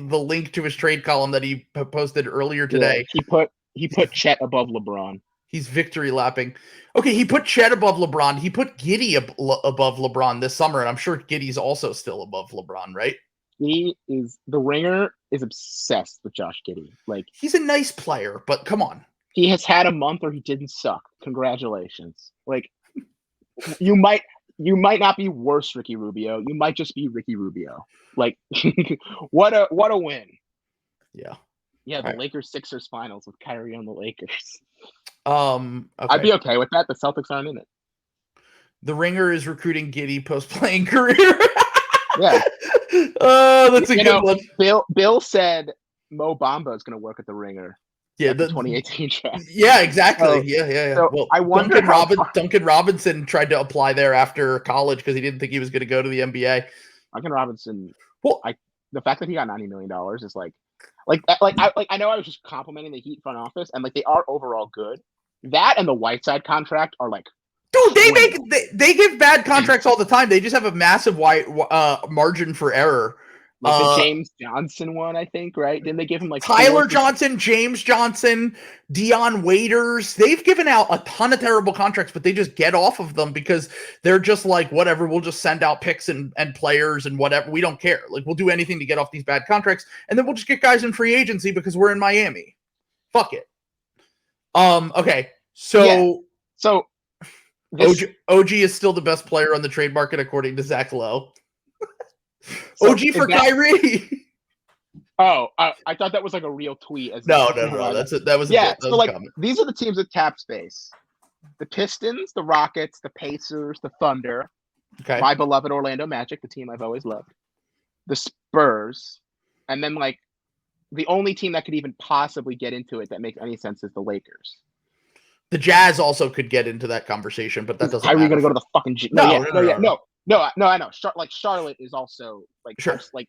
the link to his trade column that he posted earlier today. Yeah, he put Chet above LeBron. He's victory lapping. Okay, he put Chet above LeBron. He put Giddey above LeBron this summer, and I'm sure Giddey's also still above LeBron, right? The Ringer is obsessed with Josh Giddey. Like, he's a nice player, but come on. He has had a month where he didn't suck. Congratulations. Like, you might not be worse, Ricky Rubio. You might just be Ricky Rubio. Like, what a win. Yeah. Yeah, the Lakers-Sixers finals with Kyrie on the Lakers. Okay. I'd be okay with that. The Celtics aren't in it. The Ringer is recruiting Giddey post-playing career. Yeah. That's a good one. Bill said Mo Bamba is going to work at the Ringer. Yeah, the 2018 draft. Yeah, exactly. Yeah. So well, I wonder Duncan Robinson tried to apply there after college because he didn't think he was going to go to the NBA. Duncan Robinson. Well, the fact that he got $90 million is I know I was just complimenting the Heat front office, and like they are overall good. That and the Whiteside contract are like. Dude, they give bad contracts all the time. They just have a massive margin for error. Like the James Johnson one, I think, right? Didn't they give him like Tyler Johnson, James Johnson, Dion Waiters? They've given out a ton of terrible contracts, but they just get off of them because they're just like, whatever, we'll just send out picks and players and whatever. We don't care. Like, we'll do anything to get off these bad contracts, and then we'll just get guys in free agency because we're in Miami. Fuck it. Okay. So OG is still the best player on the trade market according to Zach Lowe. OG for Kyrie. Oh, I thought that was like a real tweet. No. That was a comment. These are the teams with cap space: the Pistons, the Rockets, the Pacers, the Thunder. Okay. My beloved Orlando Magic, the team I've always loved. The Spurs, and then like the only team that could even possibly get into it that makes any sense is the Lakers. The Jazz also could get into that conversation, but that doesn't. How are you going to go to the fucking? No, I know. Charlotte is also like sure. Like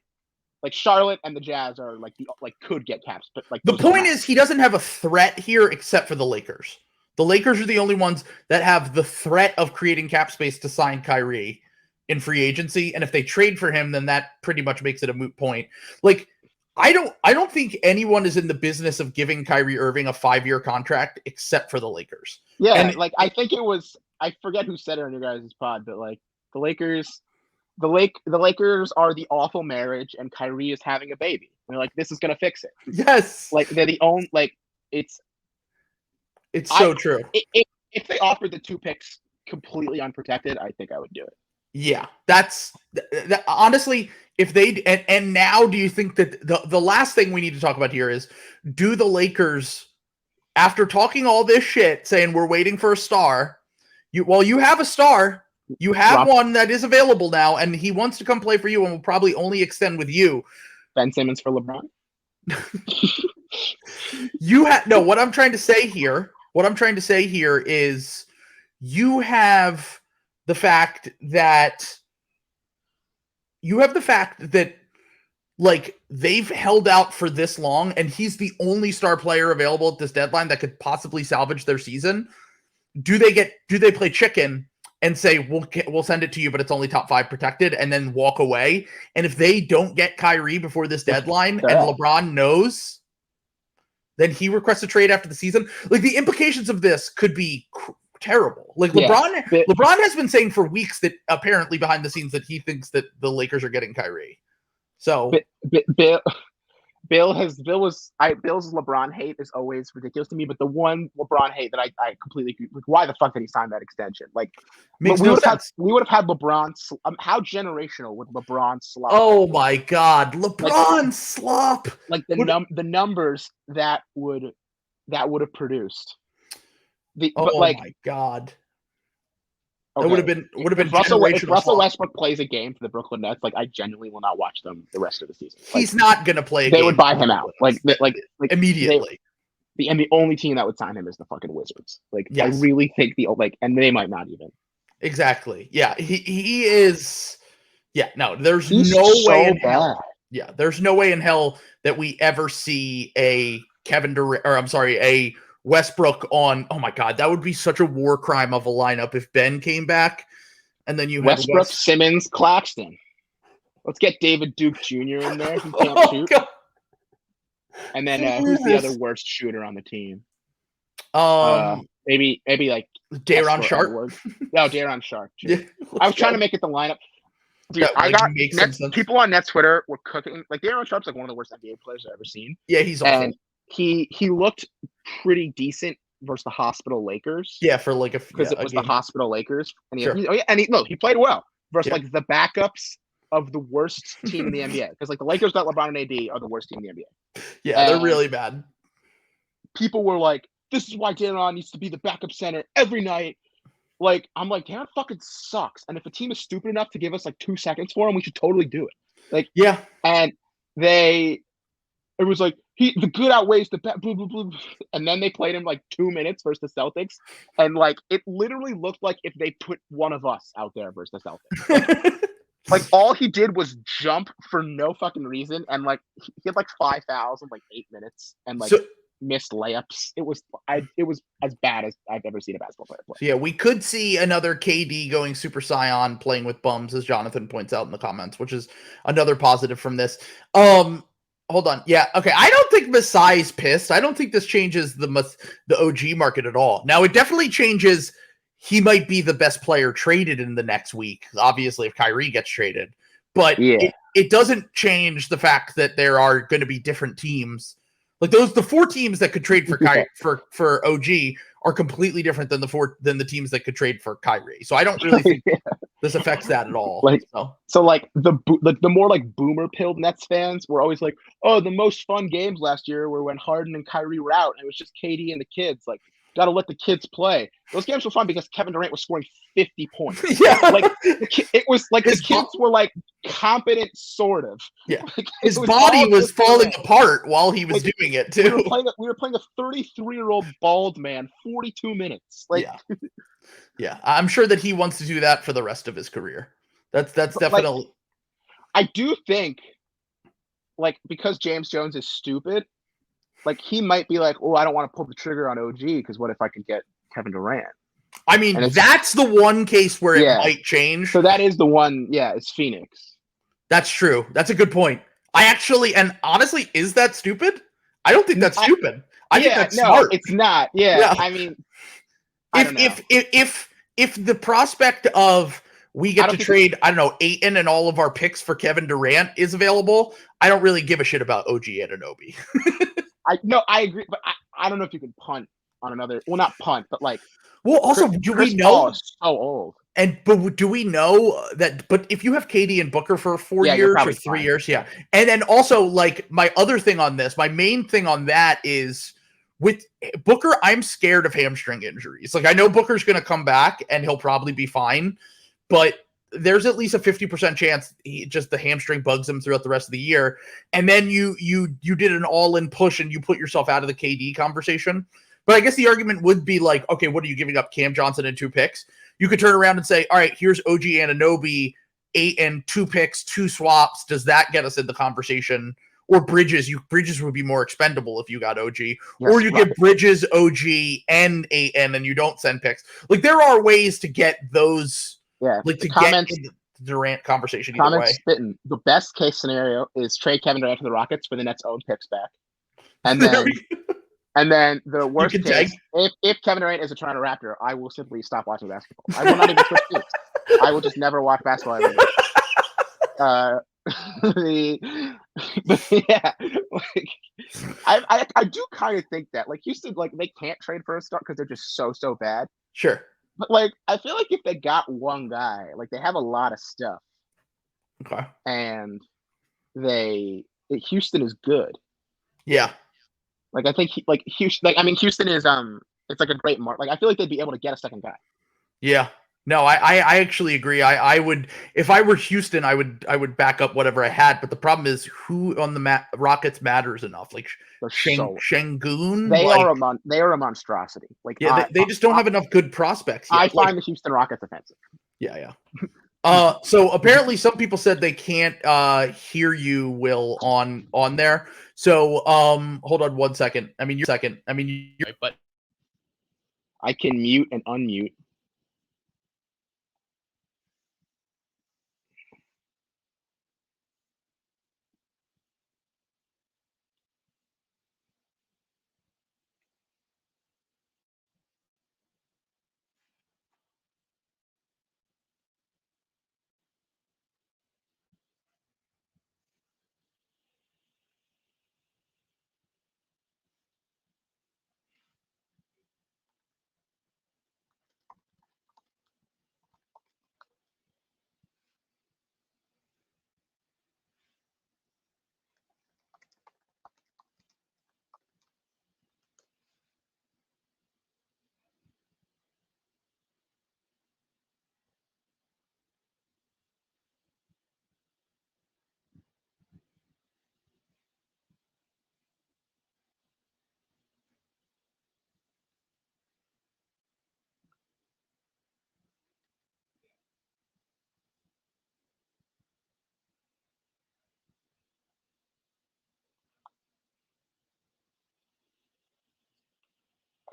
Charlotte and the Jazz are like could get caps, but like the point is he doesn't have a threat here except for the Lakers. The Lakers are the only ones that have the threat of creating cap space to sign Kyrie in free agency, and if they trade for him, then that pretty much makes it a moot point. Like I don't think anyone is in the business of giving Kyrie Irving a 5-year contract except for the Lakers. Yeah, and like I think it was I forget who said it on your guys' pod, but like the Lakers are the awful marriage, and Kyrie is having a baby. They're like, this is gonna fix it. Yes, like they're the only like it's so true. If they offered the 2 picks completely unprotected, I think I would do it. Yeah, that's honestly. If they and now, do you think that the last thing we need to talk about here is, do the Lakers, after talking all this shit, saying we're waiting for a star, you have a star, you have one that is available now, and he wants to come play for you and will probably only extend with you. Ben Simmons for LeBron. What I'm trying to say here is you have the fact that like they've held out for this long and he's the only star player available at this deadline that could possibly salvage their season. Do they play chicken and say, we'll send it to you, but it's only top 5 protected, and then walk away? And if they don't get Kyrie before this deadline and LeBron knows, then he requests a trade after the season. Like, the implications of this could be terrible. Like, LeBron has been saying for weeks that apparently behind the scenes that he thinks that the Lakers are getting Kyrie. So Bill's LeBron hate is always ridiculous to me, but the one LeBron hate that I completely agree with, why the fuck did he sign that extension? Like, we would have had LeBron. How generational would LeBron slop? Oh my God, LeBron slop! Like the numbers that would have produced. My God. Okay. It would have been if Russell Westbrook plays a game for the Brooklyn Nets, like, I genuinely will not watch them the rest of the season. Like, he's not gonna play. They would buy him out, like immediately. The only team that would sign him is the fucking Wizards. Like, yes. I really think and they might not even. Exactly. Yeah, he is. Yeah, no, there's no way in hell. Yeah, there's no way in hell that we ever see a Westbrook on. Oh my God, that would be such a war crime of a lineup if Ben came back, and then you Westbrook, Simmons, Claxton. Let's get David Duke Jr. in there. He can't shoot. God. And then who's the other worst shooter on the team? Maybe like Daron Sharp. No, Daron Sharp. Yeah, I was trying to make it the lineup. Dude, people on Nets Twitter were cooking. Like, Daron Sharp's like one of the worst NBA players I've ever seen. Yeah, he's awesome. And he looked pretty decent versus the Hospital Lakers. Yeah, for like because it was the Hospital Lakers, and he played well versus like the backups of the worst team in the NBA. Because like the Lakers that LeBron and AD are the worst team in the NBA. Yeah, they're really bad. People were like, "This is why Daron needs to be the backup center every night." Like, I'm like, Daron fucking sucks. And if a team is stupid enough to give us like 2 seconds for him, we should totally do it. Like, yeah. And it was like, the good outweighs the bad, blah, blah, blah. And then they played him like 2 minutes versus the Celtics. And like, it literally looked like if they put one of us out there versus the Celtics. Like all he did was jump for no fucking reason. And like, he had like 5 fouls in like 8 minutes and like missed layups. It was as bad as I've ever seen a basketball player play. Yeah, we could see another KD going Super Saiyan playing with bums, as Jonathan points out in the comments, which is another positive from this. Hold on. Yeah. Okay. I don't think Masai's pissed. I don't think this changes the OG market at all. Now, it definitely changes. He might be the best player traded in the next week, obviously, if Kyrie gets traded. But it doesn't change the fact that there are going to be different teams. Like the 4 teams that could trade for OG are completely different than the teams that could trade for Kyrie. So I don't really think this affects that at all. So the more like boomer pilled Nets fans were always like, oh, the most fun games last year were when Harden and Kyrie were out, and it was just KD and the kids. Like, got to let the kids play. Those games were fun because Kevin Durant was scoring 50 points. Yeah, like it was like the kids were like competent, sort of. Yeah, like, his body was falling apart while he was doing it too. We were playing a 33-year-old bald man 42 minutes. Like, yeah, I'm sure that he wants to do that for the rest of his career. That's definitely. Like, I do think, like, because James Jones is stupid, like he might be like, oh, I don't want to pull the trigger on OG because what if I could get Kevin Durant? I mean, that's the one case where it might change. So that is the one. Yeah, it's Phoenix. That's true. That's a good point. And honestly, is that stupid? I don't think that's stupid. I think that's smart. It's not. Yeah. I mean, if the prospect of we get to trade, I don't know, Ayton and all of our picks for Kevin Durant is available, I don't really give a shit about OG Anunoby. I agree, but I don't know if you can punt on another. Well, not punt, but like. Well, also, do we know? Is so old. But do we know that? But if you have KD and Booker for 4 years or 3 years, and then also like my main thing on that is with Booker, I'm scared of hamstring injuries. Like I know Booker's going to come back and he'll probably be fine, but there's at least a 50% chance the hamstring bugs him throughout the rest of the year. And then you did an all-in push and you put yourself out of the KD conversation. But I guess the argument would be like, okay, what are you giving up? Cam Johnson and 2 picks? You could turn around and say, all right, here's OG Anunoby, 8 and 2 picks, 2 swaps. Does that get us in the conversation? Or Bridges? Bridges would be more expendable if you got OG. Yes, or you get Bridges, OG, and 8 and you don't send picks. Like there are ways to get those. Yeah, like to get in the Durant conversation either way. Spitting. The best case scenario is trade Kevin Durant to the Rockets for the Nets' own picks back, and then the worst case, if Kevin Durant is a Toronto Raptor, I will simply stop watching basketball. I will not even switch teams. I will just never watch basketball ever again. Yeah, like I do kind of think that like Houston, like they can't trade for a star because they're just so bad. Sure. But like I feel like if they got one guy, like they have a lot of stuff. Okay. And Houston is good. Yeah. Like I think Houston. Like Houston is it's like a great mark. Like I feel like they'd be able to get a second guy. Yeah. No, I actually agree. I would, if I were Houston, I would back up whatever I had. But the problem is, who on the Rockets matters enough? Like Şengün, they are a monstrosity. Like yeah, they just don't have enough good prospects yet. I find the Houston Rockets offensive. Yeah. So apparently, some people said they can't hear you, Will, on there. So hold on 1 second. You're right, but I can mute and unmute.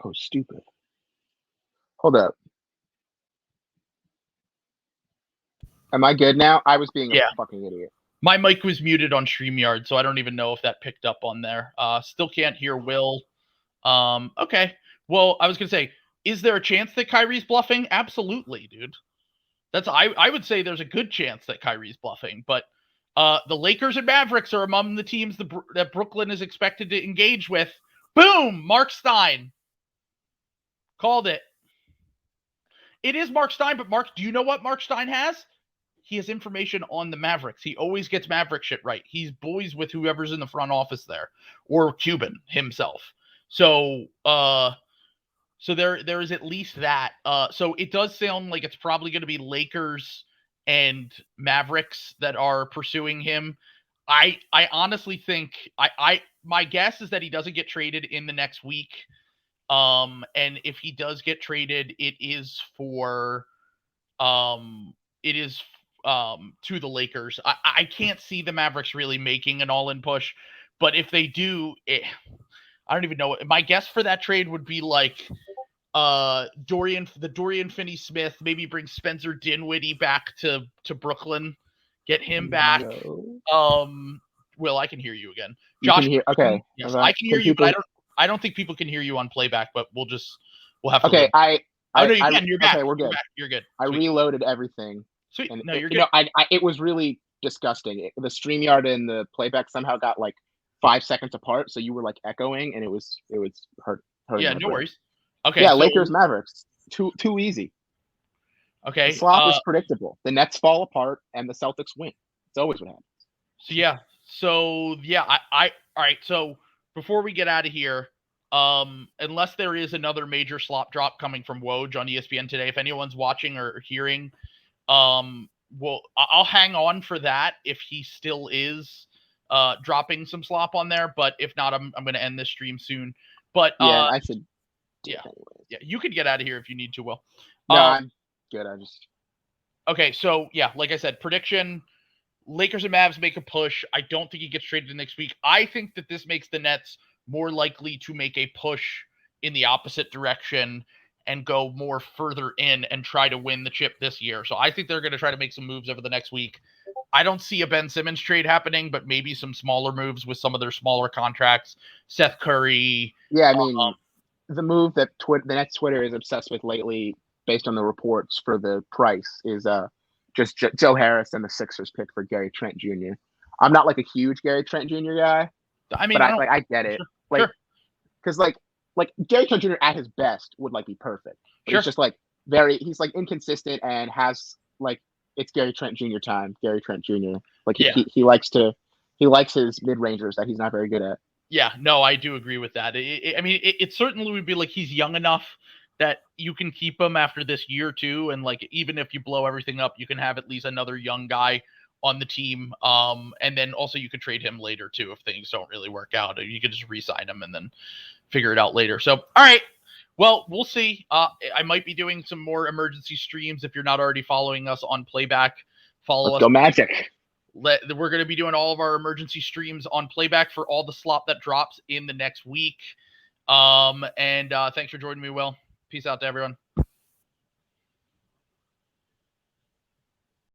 Oh, stupid. Hold up. Am I good now? I was being a fucking idiot. My mic was muted on StreamYard, so I don't even know if that picked up on there. Still can't hear Will. Okay. Well, I was going to say, is there a chance that Kyrie's bluffing? Absolutely, dude. I would say there's a good chance that Kyrie's bluffing, but the Lakers and Mavericks are among the teams that Brooklyn is expected to engage with. Boom! Mark Stein. Called it. It is Mark Stein, but Mark, do you know what Mark Stein has? He has information on the Mavericks. He always gets Maverick shit right. He's boys with whoever's in the front office there, or Cuban himself. So there is at least that. So it does sound like it's probably going to be Lakers and Mavericks that are pursuing him. I honestly think my guess is that he doesn't get traded in the next week. And if he does get traded, it is for to the Lakers. I can't see the Mavericks really making an all-in push, but if they do, I don't even know. My guess for that trade would be like Dorian Finney-Smith, maybe bring Spencer Dinwiddie back to Brooklyn, get him back. No. Will, I can hear you again. Josh, you can hear, okay. Yes, I can hear you, but I don't think people can hear you on playback, but we'll have to. Okay, you're back. Okay, we're good. You're good. I reloaded everything. Sweet. And no, you're good. It was really disgusting. The StreamYard and the playback somehow got like 5 seconds apart, so you were like echoing, and it was hurt. Yeah, no worries. Okay. Yeah, so, Lakers Mavericks, too easy. Okay. The slop is predictable. The Nets fall apart, and the Celtics win. It's always what happens. So all right. So before we get out of here, unless there is another major slop drop coming from Woj on ESPN today, if anyone's watching or hearing, well, I'll hang on for that if he still is dropping some slop on there. But if not, I'm going to end this stream soon. But yeah, I should. Yeah. anyways. Yeah, you could get out of here if you need to, Will. No, I'm good. Okay, so yeah, like I said, prediction: Lakers and Mavs make a push. I don't think he gets traded next week. I think that this makes the Nets more likely to make a push in the opposite direction and go more further in and try to win the chip this year. So I think they're going to try to make some moves over the next week. I don't see a Ben Simmons trade happening, but maybe some smaller moves with some of their smaller contracts. Seth Curry. Yeah, I mean, the move that the Nets Twitter is obsessed with lately, based on the reports for the price, is just Joe Harris and the Sixers pick for Gary Trent Jr. I'm not like a huge Gary Trent Jr. guy. I mean, but I get it. Sure. Because like Gary Trent Jr. at his best would like be perfect. But he's just like he's like inconsistent and has like it's Gary Trent Jr. time. Gary Trent Jr. Like he likes his mid rangers that he's not very good at. Yeah, no, I do agree with that. It certainly would be like he's young enough that you can keep him after this year too, and like even if you blow everything up, you can have at least another young guy on the team. And then also you could trade him later too if things don't really work out. You could just re-sign him and then figure it out later. So, all right. Well, we'll see. I might be doing some more emergency streams. If you're not already following us on Playback, follow us. Let's go Magic. We're going to be doing all of our emergency streams on Playback for all the slop that drops in the next week. And thanks for joining me, Will. Peace out to everyone.